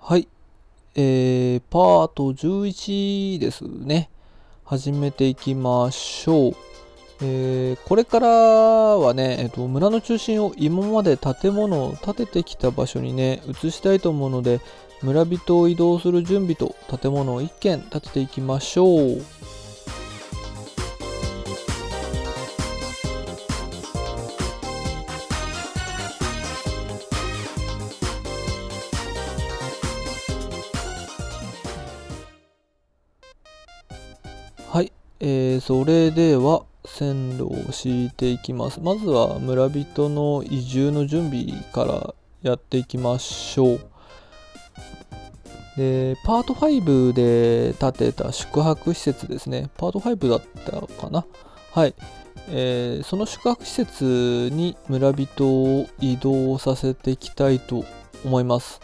はい、パート11ですね。始めていきましょう。これからはね、村の中心を今まで建物を建ててきた場所にね、移したいと思うので、村人を移動する準備と建物を1軒建てていきましょう。はい、それでは線路を敷いていきます。まずは村人の移住の準備からやっていきましょう。で、パート5で建てた宿泊施設ですね。パート5だったかな。はい。その宿泊施設に村人を移動させていきたいと思います。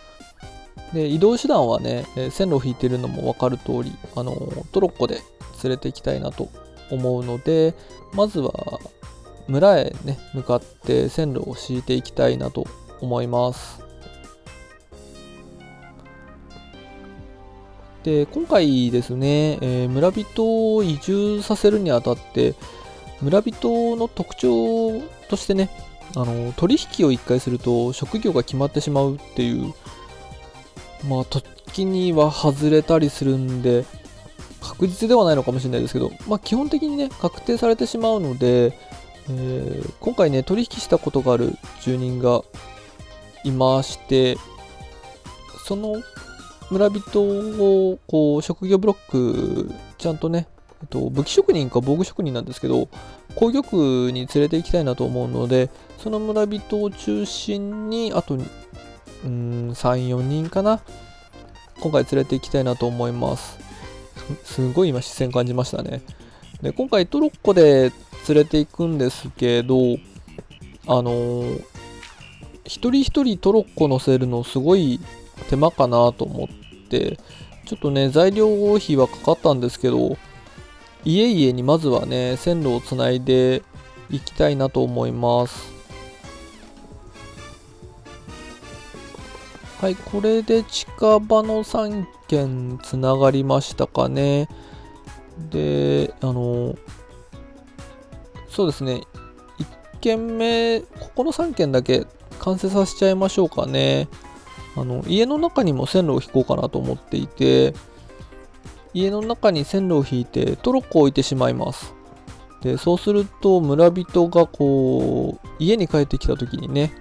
で、移動手段はね、線路を引いてるのも分かる通り、トロッコで連れて行きたいなと思うので、まずは村へね、向かって線路を敷いていきたいなと思います。で、今回ですね、村人を移住させるにあたって、村人の特徴としてね、取引を1回すると職業が決まってしまうっていう、まあ、時には外れたりするんで、確実ではないのかもしれないですけど、まあ、基本的にね、確定されてしまうので、今回ね、取引したことがある住人がいまして、その村人をこう職業ブロックちゃんとね、武器職人か防具職人なんですけど、工業区に連れて行きたいなと思うので、その村人を中心にあと3、4人かな、今回連れて行きたいなと思います。すごい今視線感じましたね。で、今回トロッコで連れて行くんですけど、一人一人トロッコ乗せるのすごい手間かなと思って、ちょっとね、材料費はかかったんですけど、家々にまずはね、線路をつないでいきたいなと思います。はい、これで近場の3軒つながりましたかね。で、そうですね、1軒目、ここの3軒だけ完成させちゃいましょうかね。家の中にも線路を引こうかなと思っていて、家の中に線路を引いてトロッコを置いてしまいます。で、そうすると村人がこう家に帰ってきた時にね、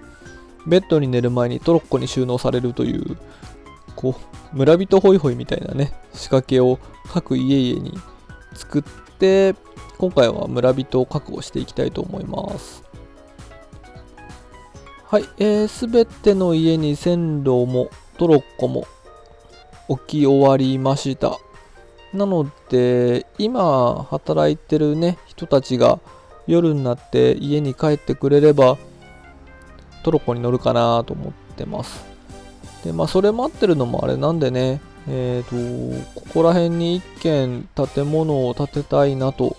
ベッドに寝る前にトロッコに収納されるという、こう村人ホイホイみたいなね、仕掛けを各家々に作って、今回は村人を確保していきたいと思います。はい、すべての家に線路もトロッコも置き終わりました。なので、今働いてるね、人たちが夜になって家に帰ってくれれば、トロッコに乗るかなと思ってます。で、まあ、それ待ってるのもあれなんでね、ここら辺に一軒建物を建てたいなと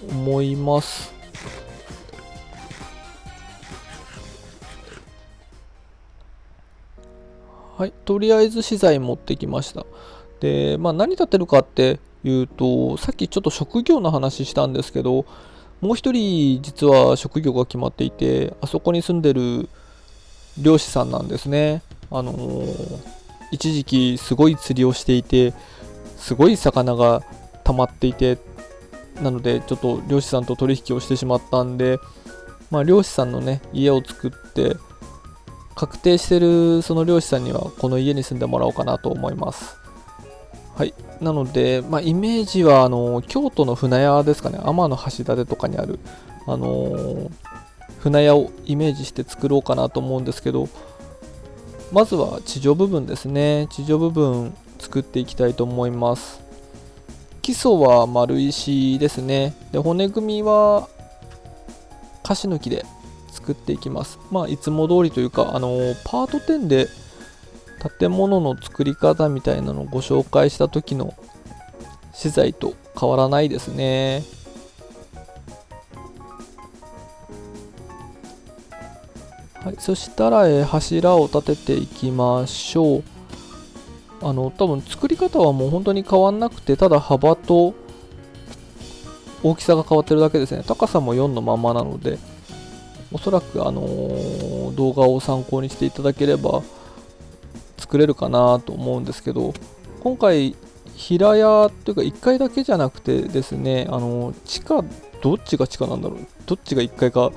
思います。はい、とりあえず資材持ってきました。で、まあ、何建てるかっていうと、さっきちょっと職業の話したんですけど、もう一人実は職業が決まっていて、あそこに住んでる漁師さんなんですね。一時期すごい釣りをしていて、すごい魚が溜まっていて、なのでちょっと漁師さんと取引をしてしまったんで、まあ、漁師さんのね、家を作って、確定してるその漁師さんにはこの家に住んでもらおうかなと思います。はい。なので、まあ、イメージは京都の船屋ですかね、天橋立とかにある、あの船屋をイメージして作ろうかなと思うんですけど、まずは地上部分ですね。地上部分作っていきたいと思います。基礎は丸石ですね。で、骨組みはカシの木で作っていきます。まあ、いつも通りというか、パート10で建物の作り方みたいなのをご紹介した時の資材と変わらないですね。はい、そしたら、柱を立てていきましょう。多分作り方はもう本当に変わんなくて、ただ幅と大きさが変わってるだけですね。高さも4のままなので、おそらく動画を参考にしていただければ作れるかなと思うんですけど、今回平屋というか1階だけじゃなくてですね、地下、どっちが地下なんだろう、どっちが1階か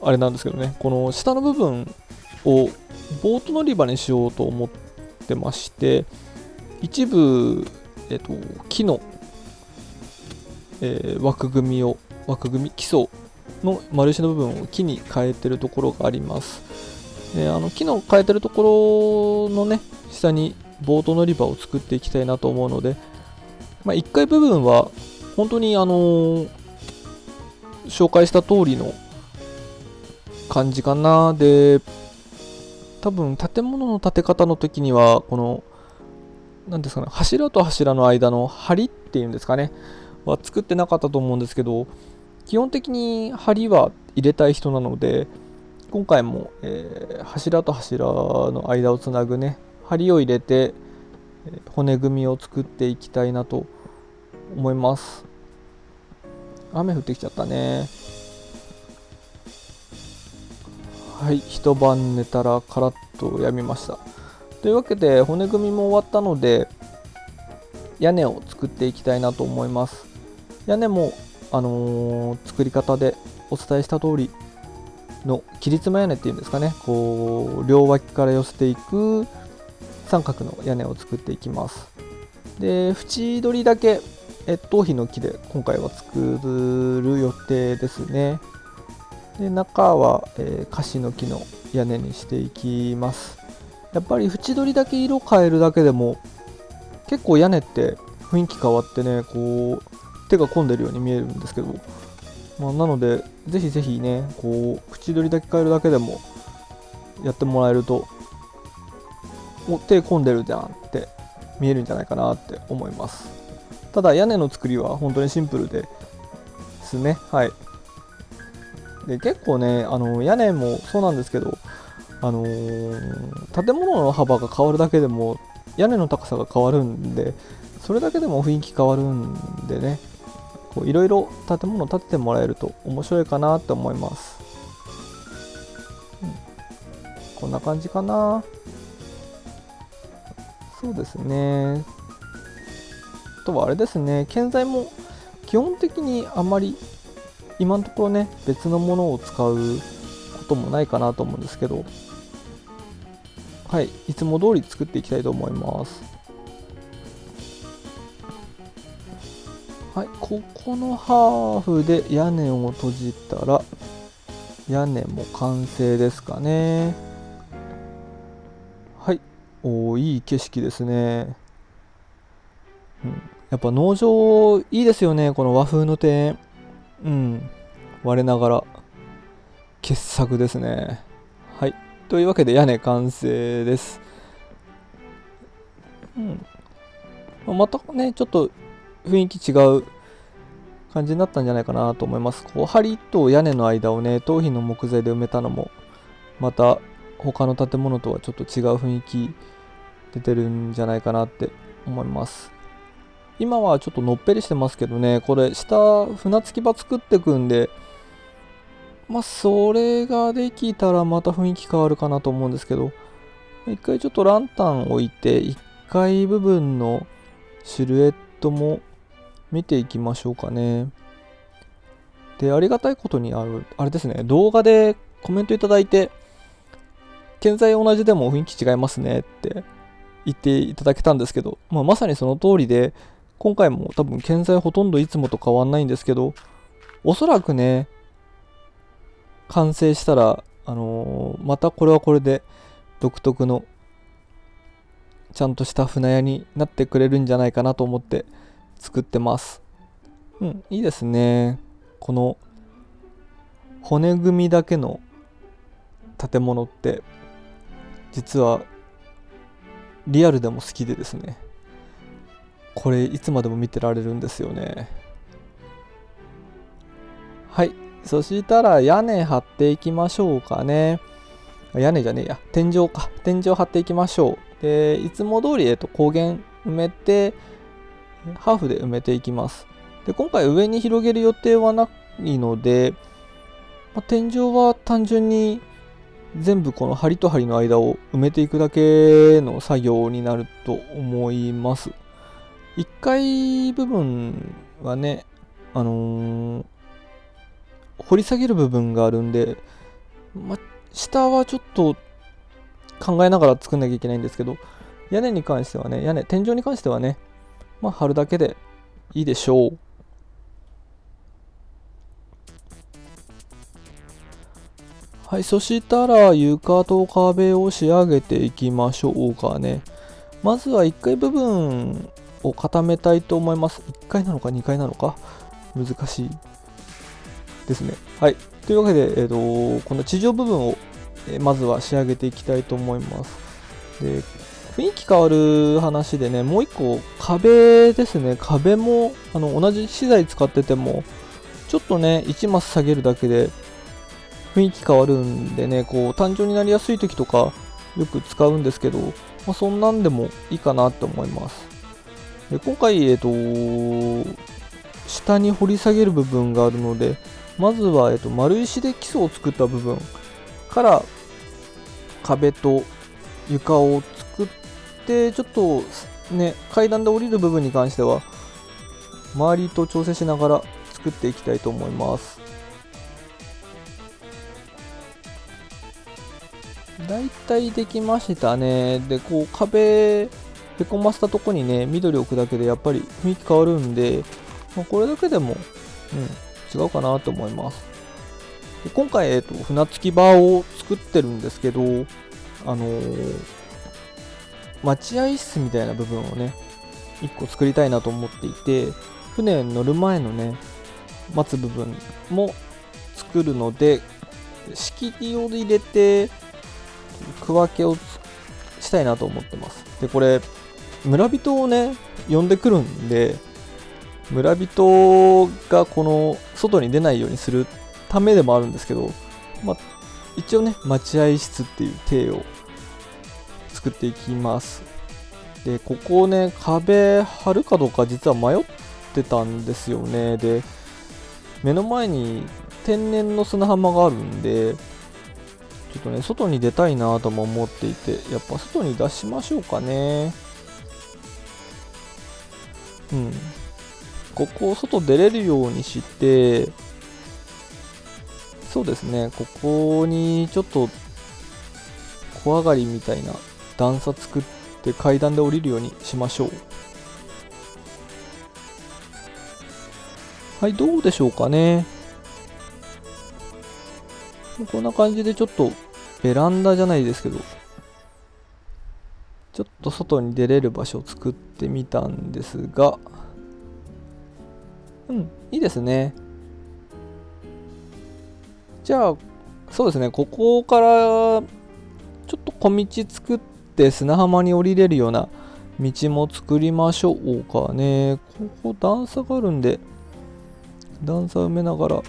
あれなんですけどね、この下の部分をボート乗り場にしようと思ってまして、一部、木の、枠組み基礎の丸石の部分を木に変えてるところがあります。で木の変えてるところのね下にボート乗り場を作っていきたいなと思うので、1階部分は本当に紹介した通りの感じかな。で、多分建物の建て方の時にはこの何ですかね、柱と柱の間の梁っていうんですかねは作ってなかったと思うんですけど、基本的に梁は入れたい人なので、今回も、柱と柱の間をつなぐね梁を入れて、骨組みを作っていきたいなと思います。雨降ってきちゃったね。はい、一晩寝たらカラッと止みました。というわけで骨組みも終わったので屋根を作っていきたいなと思います。屋根も、作り方でお伝えした通りの切り妻屋根っていうんですかね、こう両脇から寄せていく三角の屋根を作っていきます。で、縁取りだけ頭皮の木で今回は作る予定ですね。で、中は、カシの木の屋根にしていきます。やっぱり縁取りだけ色変えるだけでも結構屋根って雰囲気変わってね、こう手が込んでるように見えるんですけど、なのでぜひぜひね、こう縁取りだけ変えるだけでもやってもらえると、手込んでるじゃんって見えるんじゃないかなって思います。ただ屋根の作りは本当にシンプルですね。はい。で、結構ね、屋根もそうなんですけど、建物の幅が変わるだけでも屋根の高さが変わるんで、それだけでも雰囲気変わるんでね、いろいろ建物建ててもらえると面白いかなって思います。こんな感じかな。そうですね。あとはあれですね、建材も基本的にあまり今のところね別のものを使うこともないかなと思うんですけど、はい、いつも通り作っていきたいと思います。はい、ここのハーフで屋根を閉じたら屋根も完成ですかね。はい、いい景色ですね。やっぱ農場いいですよね、この和風の庭園。我ながら傑作ですね。はい、というわけで屋根完成です。またねちょっと雰囲気違う感じになったんじゃないかなと思います。こう梁と屋根の間をね頭皮の木材で埋めたのもまた他の建物とはちょっと違う雰囲気出てるんじゃないかなって思います。今はちょっとのっぺりしてますけどね、これ下船着き場作ってくんで、それができたらまた雰囲気変わるかなと思うんですけど、一回ちょっとランタン置いて1階部分のシルエットも見ていきましょうかね。で、ありがたいことにあれですね、動画でコメントいただいて、建材同じでも雰囲気違いますねって言っていただけたんですけど、まさにその通りで、今回も多分建材ほとんどいつもと変わんないんですけど、おそらくね、完成したら、またこれはこれで独特のちゃんとした船屋になってくれるんじゃないかなと思って作ってます。いいですね。この骨組みだけの建物って実はリアルでも好きでですね、これいつまでも見てられるんですよね。はい、そしたら屋根張っていきましょうかね。屋根じゃねえや、天井張っていきましょう。でいつも通り、光源埋めてハーフで埋めていきます。で今回上に広げる予定はないので、天井は単純に全部この梁と梁の間を埋めていくだけの作業になると思います。1階部分はね、掘り下げる部分があるんで、下はちょっと考えながら作んなきゃいけないんですけど、屋根に関してはね、天井に関してはね、貼るだけでいいでしょう。はい、そしたら床と壁を仕上げていきましょうかね。まずは1階部分を固めたいと思います。1階なのか2階なのか難しいですね。はい。というわけで、この地上部分を、まずは仕上げていきたいと思います。で、雰囲気変わる話でね、もう1個壁ですね。壁も同じ資材使ってても、ちょっとね、1マス下げるだけで雰囲気変わるんでね、こう単調になりやすい時とかよく使うんですけど、そんなんでもいいかなと思います。で今回、下に掘り下げる部分があるので、まずは、丸石で基礎を作った部分から壁と床を作って、ちょっとね、階段で降りる部分に関しては周りと調整しながら作っていきたいと思います。だいたいできましたね。で、こう壁へこませたとこにね、緑を置くだけでやっぱり雰囲気変わるんで、これだけでも、違うかなと思います。で今回、船着き場を作ってるんですけど、待合室みたいな部分をね、1個作りたいなと思っていて、船に乗る前のね、待つ部分も作るので、仕切りを入れて、区分けをしたいなと思ってます。で、これ、村人をね、呼んでくるんで、村人がこの外に出ないようにするためでもあるんですけど、一応ね、待合室っていう体を作っていきます。で、ここをね、壁張るかどうか実は迷ってたんですよね。で、目の前に天然の砂浜があるんで、ちょっとね、外に出たいなとも思っていて、やっぱ外に出しましょうかね。ここを外出れるようにして、そうですね、ここにちょっと小上がりみたいな段差作って階段で降りるようにしましょう。はい、どうでしょうかね。こんな感じでちょっとベランダじゃないですけど、ちょっと外に出れる場所を作ってみたんですが、いいですね。じゃあ、そうですね、ここからちょっと小道作って砂浜に降りれるような道も作りましょうかね。ここ段差があるんで、段差埋めながらちょ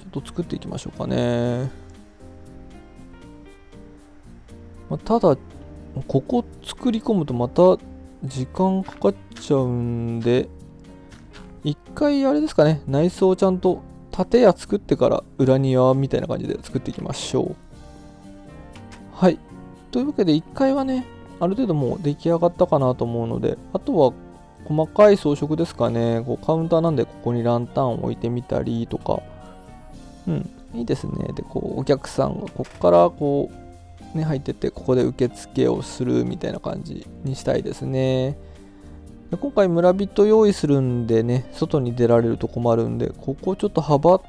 っと作っていきましょうかね。ただ、ここ作り込むとまた時間かかっちゃうんで、一回あれですかね、内装をちゃんと建屋作ってから裏庭みたいな感じで作っていきましょう。はい。というわけで1階はね、ある程度もう出来上がったかなと思うので、あとは細かい装飾ですかね。こうカウンターなんでここにランタンを置いてみたりとか。いいですね。で、こうお客さんがここからこうね、入ってって、ここで受付をするみたいな感じにしたいですね。で今回村人用意するんでね、外に出られると困るんで、ここちょっと幅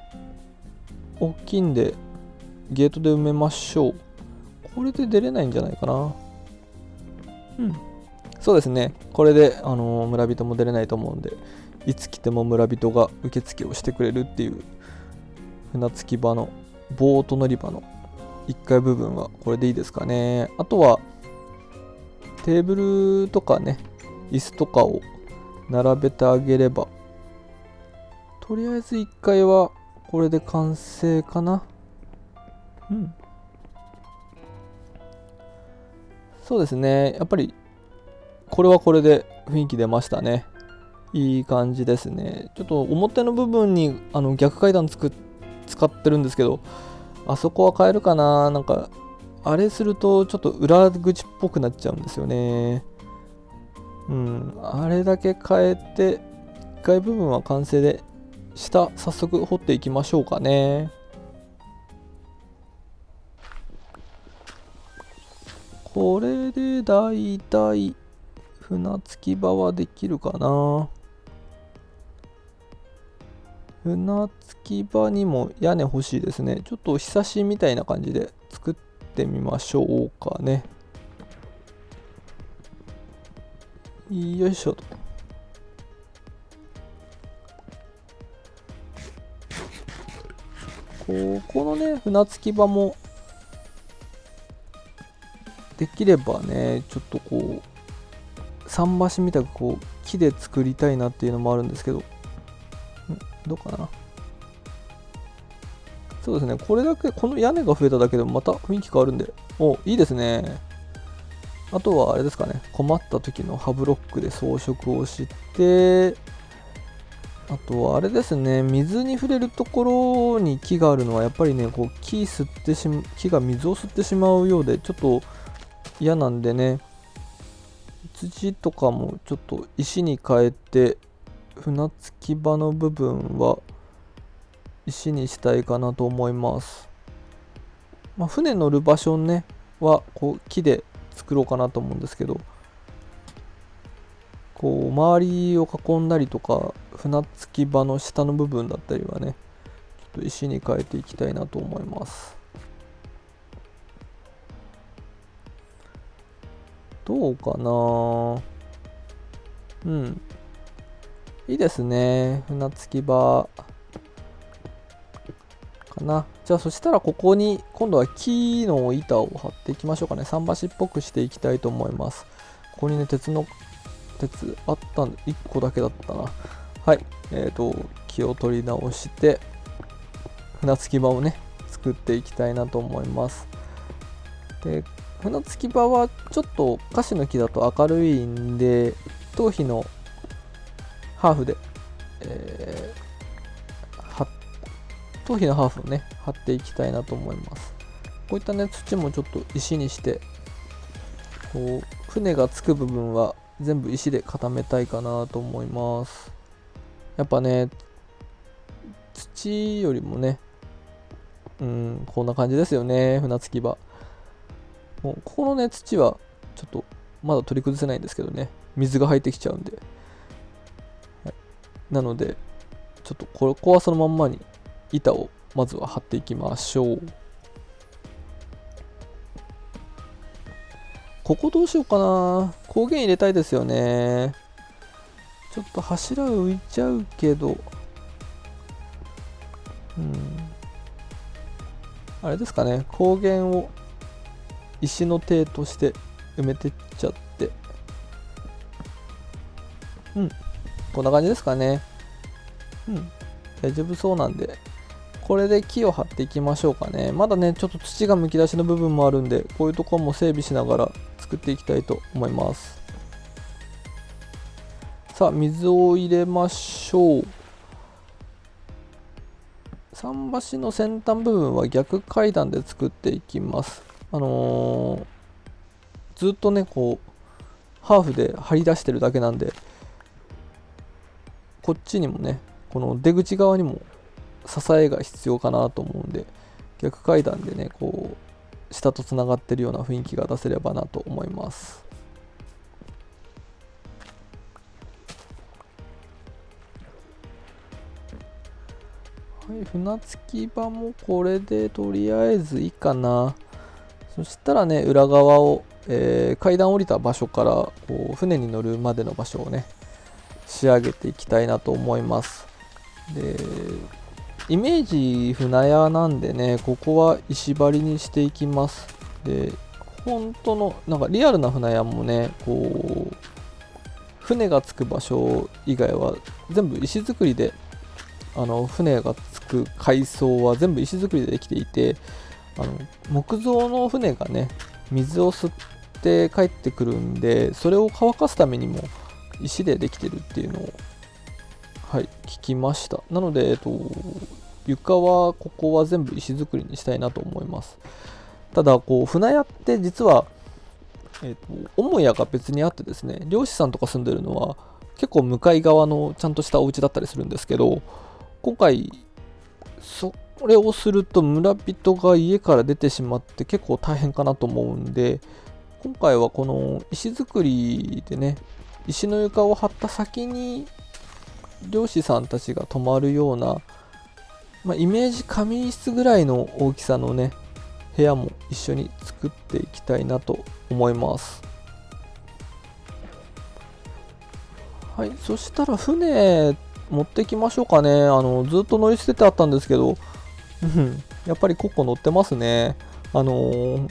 大きいんで、ゲートで埋めましょう。これで出れないんじゃないかな。そうですね。これで、村人も出れないと思うんで、いつ来ても村人が受付をしてくれるっていう船着き場のボート乗り場の1階部分はこれでいいですかね。あとはテーブルとかね、椅子とかを並べてあげれば、とりあえず1階はこれで完成かな。そうですね。やっぱりこれはこれで雰囲気出ましたね。いい感じですね。ちょっと表の部分に逆階段使ってるんですけど、あそこは変えるかな。なんかあれするとちょっと裏口っぽくなっちゃうんですよね。あれだけ変えて1階部分は完成で、下早速掘っていきましょうかね。これでだいたい船着き場はできるかな。船着き場にも屋根欲しいですね。ちょっとひさしみたいな感じで作ってみましょうかね。よいしょと。ここのね、船着き場もできればね、ちょっとこう桟橋みたくこう木で作りたいなっていうのもあるんですけど、どうかな。そうですね、これだけ、この屋根が増えただけでもまた雰囲気変わるんで、いいですね。あとはあれですかね、困った時の歯ブロックで装飾をして、あとはあれですね、水に触れるところに木があるのはやっぱりね、こう木が水を吸ってしまうようでちょっと嫌なんでね、土とかもちょっと石に変えて、船着き場の部分は石にしたいかなと思います。船乗る場所ねはこう木で作ろうかなと思うんですけど、こう周りを囲んだりとか、船着き場の下の部分だったりはね、ちょっと石に変えていきたいなと思います。どうかな。いいですね。船着き場かな。じゃあそしたらここに今度は木の板を張っていきましょうかね。桟橋っぽくしていきたいと思います。ここにね、鉄あったんで、1個だけだったな。はい。木を取り直して、船着き場をね、作っていきたいなと思います。で、船着き場はちょっとカシの木だと明るいんで、頭皮のハーフで、頭皮のハーフをね、貼っていきたいなと思います。こういったね、土もちょっと石にして、こう、船がつく部分は全部石で固めたいかなと思います。やっぱね、土よりもね、こんな感じですよね、船着き場。もうここのね、土はちょっとまだ取り崩せないんですけどね、水が入ってきちゃうんで。はい、なので、ちょっとここはそのまんまに板をまずは張っていきましょう。ここどうしようかな。光源入れたいですよね。ちょっと柱浮いちゃうけど、あれですかね、光源を石の堤として埋めてっちゃって、こんな感じですかね。大丈夫そうなんで、これで木を張っていきましょうかね。まだね、ちょっと土がむき出しの部分もあるんで、こういうところも整備しながら作っていきたいと思います。さあ、水を入れましょう。桟橋の先端部分は逆階段で作っていきます。ずっとね、こう、ハーフで張り出してるだけなんで、こっちにもね、この出口側にも支えが必要かなと思うんで、逆階段でね、こう、下とつながってるような雰囲気が出せればなと思います。はい、船着き場もこれでとりあえずいいかな。そしたらね、裏側を、階段降りた場所からこう船に乗るまでの場所をね、仕上げていきたいなと思います。で、イメージ船屋なんでね、ここは石張りにしていきます。で、本当のなんかリアルな船屋もね、こう船がつく場所以外は全部石造りで、船がつく海藻は全部石造りでできていて、木造の船がね、水を吸っって帰ってくるんで、それを乾かすためにも石でできてるっていうのを、はい、聞きました。なので、床はここは全部石造りにしたいなと思います。ただ船屋って実は、母屋が別にあってですね、漁師さんとか住んでるのは結構向かい側のちゃんとしたお家だったりするんですけど、今回それをすると村人が家から出てしまって結構大変かなと思うんで、今回はこの石造りでね、石の床を張った先に漁師さんたちが泊まるような、イメージ仮眠室ぐらいの大きさのね、部屋も一緒に作っていきたいなと思います。はい、そしたら船持ってきましょうかね。ずっと乗り捨ててあったんですけど、やっぱりコッコ乗ってますね。パー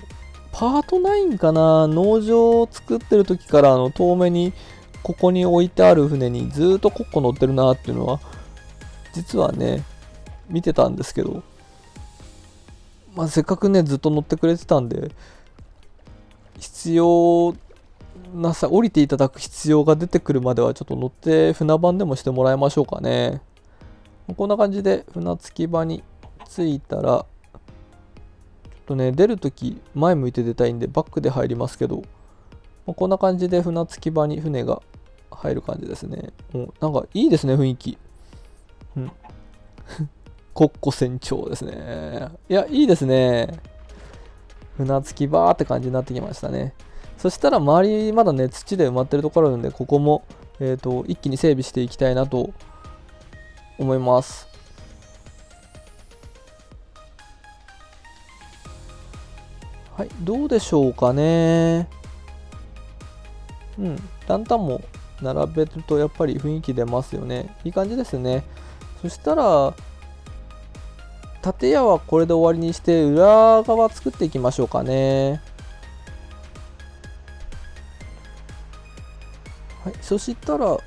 ト9かな、農場を作ってる時から遠目にここに置いてある船にずっとコッコ乗ってるなっていうのは実はね見てたんですけど、せっかくねずっと乗ってくれてたんで、必要なさ降りていただく必要が出てくるまではちょっと乗って船番でもしてもらいましょうかね。こんな感じで船着き場に着いたら、ちょっとね出るとき前向いて出たいんでバックで入りますけど、こんな感じで船着き場に船が入る感じですね。もうなんかいいですね、雰囲気。コッコ船長ですね。いや、いいですね。船着き場って感じになってきましたね。そしたら周りまだね土で埋まってるところあるんで、ここも、一気に整備していきたいなと思います。はい、どうでしょうかね。ランタンも並べるとやっぱり雰囲気出ますよね。いい感じですね。そしたら建屋はこれで終わりにして裏側作っていきましょうかね。はい、そしたら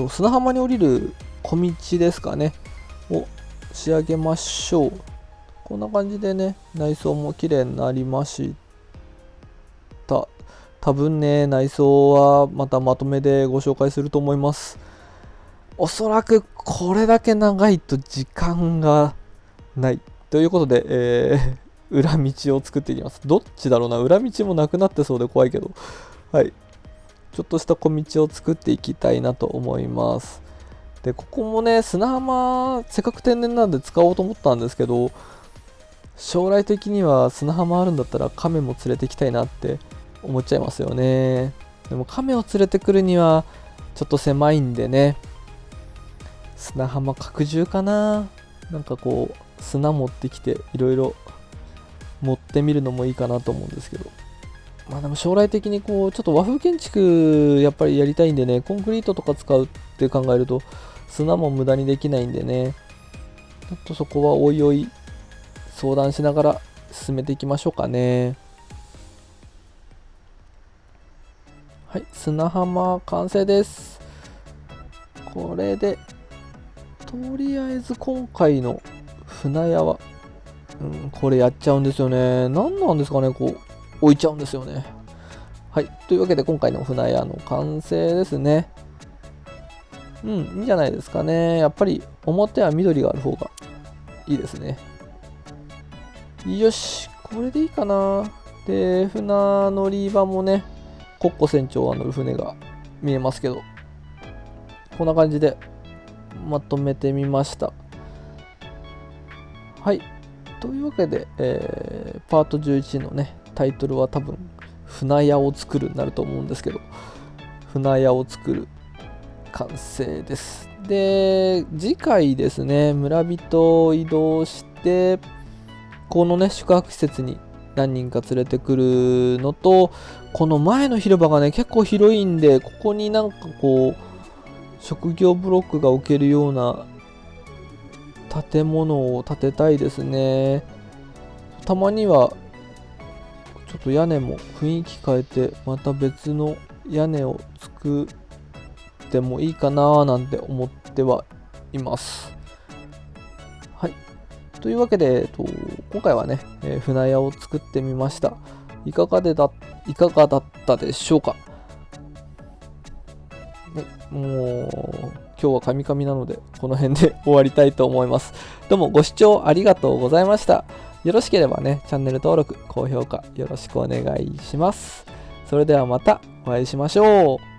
砂浜に降りる小道ですかねを仕上げましょう。こんな感じでね内装も綺麗になりました。多分ね内装はまたまとめでご紹介すると思います。おそらくこれだけ長いと時間がないということで、裏道を作っていきます。どっちだろうな、裏道もなくなってそうで怖いけど、はい、ちょっとした小道を作っていきたいなと思います。でここもね砂浜せっかく天然なんで使おうと思ったんですけど、将来的には砂浜あるんだったら亀も連れてきたいなって思っちゃいますよね。でも亀を連れてくるにはちょっと狭いんでね、砂浜拡充かな。なんか砂持ってきていろいろ持ってみるのもいいかなと思うんですけど、でも将来的にちょっと和風建築やっぱりやりたいんでね、コンクリートとか使うって考えると砂も無駄にできないんでね、ちょっとそこはおいおい相談しながら進めていきましょうかね。はい、砂浜完成です。これでとりあえず今回の船屋は、これやっちゃうんですよね。何なんですかね、置いちゃうんですよね。はい、というわけで今回の船屋の完成ですね。いいんじゃないですかね。やっぱり表は緑がある方がいいですね。よし、これでいいかな。で、船乗り場もね、コッコ船長が乗る船が見えますけど、こんな感じでまとめてみました。はい。というわけで、パート11のね、タイトルは多分、船屋を作るになると思うんですけど、船屋を作る完成です。で、次回ですね、村人を移動して、このね、宿泊施設に何人か連れてくるのと、この前の広場がね、結構広いんで、ここになんか職業ブロックが置けるような建物を建てたいですね。たまにはちょっと屋根も雰囲気変えてまた別の屋根を作ってもいいかななんて思ってはいます。はい。というわけで、今回はね、船屋を作ってみました。いかがだったでしょうか。もう今日はカミカミなのでこの辺で終わりたいと思います。どうもご視聴ありがとうございました。よろしければね、チャンネル登録、高評価よろしくお願いします。それではまたお会いしましょう。